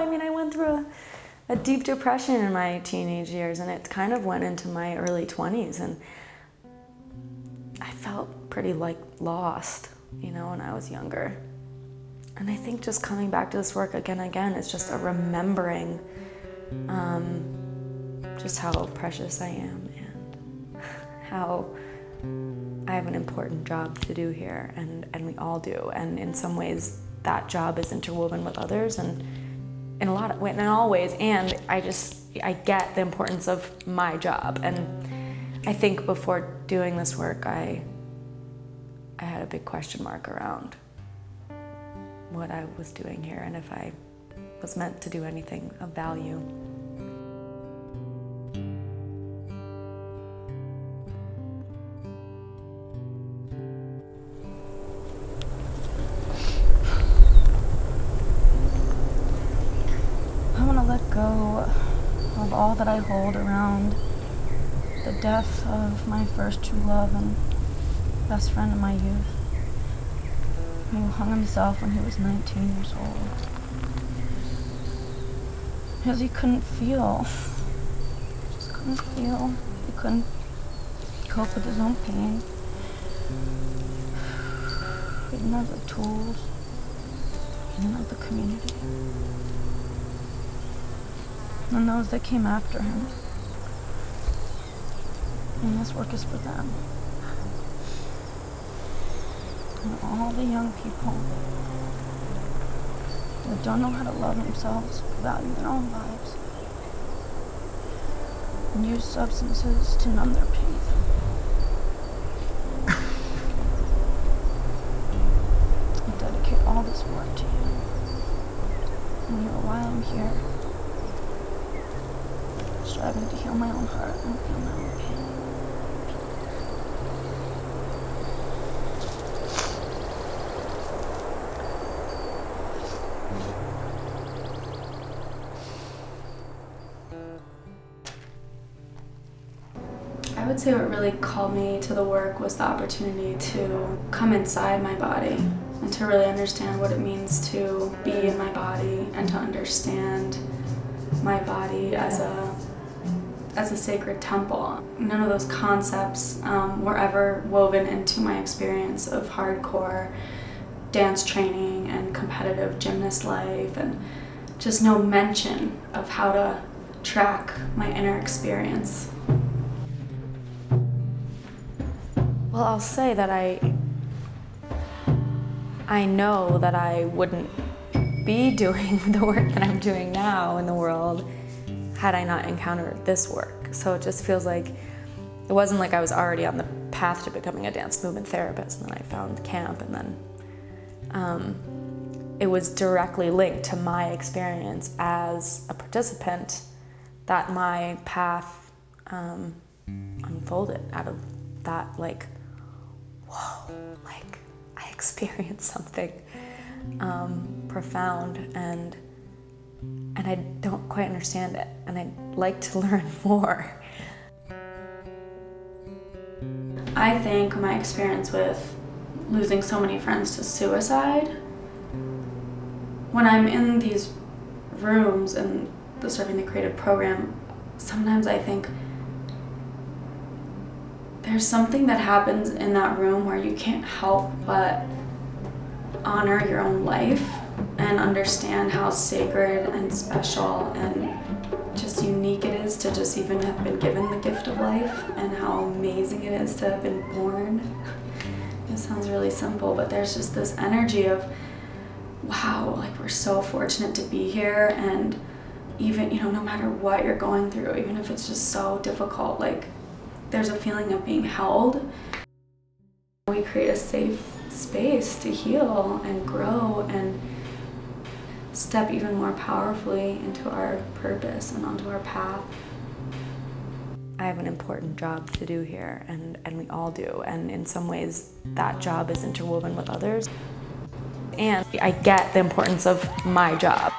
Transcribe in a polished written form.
I mean, I went through a deep depression in my teenage years, and it kind of went into my early 20s, and I felt pretty like lost, you know, when I was younger. And I think just coming back to this work again and again is just a remembering just how precious I am and how I have an important job to do here, and we all do. And in some ways, that job is interwoven with others, and in all ways. And I get the importance of my job. And I think before doing this work, I had a big question mark around what I was doing here and if I was meant to do anything of value. I want to let go of all that I hold around the death of my first true love and best friend in my youth, who hung himself when he was 19 years old. Because he couldn't feel. Just couldn't feel. He couldn't cope with his own pain. He didn't have the tools. He didn't have the community. And those that came after him. And this work is for them. And all the young people that don't know how to love themselves, value their own lives, and use substances to numb their pain. I dedicate all this work to you. And while I'm here, striving to heal my own heart and feel my own pain. I would say what really called me to the work was the opportunity to come inside my body and to really understand what it means to be in my body and to understand my body as a sacred temple. None of those concepts were ever woven into my experience of hardcore dance training and competitive gymnast life, and just no mention of how to track my inner experience. Well, I'll say that I know that I wouldn't be doing the work that I'm doing now in the world had I not encountered this work. So it just feels like it wasn't like I was already on the path to becoming a dance movement therapist, and then I found camp, and then it was directly linked to my experience as a participant that my path unfolded out of that, like, whoa, like I experienced something profound, and I don't quite understand it, and I'd like to learn more. I think my experience with losing so many friends to suicide, when I'm in these rooms and the Serving the Creative program, sometimes I think there's something that happens in that room where you can't help but honor your own life and understand how sacred and special and just unique it is to just even have been given the gift of life, and how amazing it is to have been born. It sounds really simple, but there's just this energy of, wow, like we're so fortunate to be here, and even, you know, no matter what you're going through, even if it's just so difficult, like there's a feeling of being held. We create a safe space to heal and grow and step even more powerfully into our purpose and onto our path. I have an important job to do here, and we all do. And in some ways, that job is interwoven with others. And I get the importance of my job.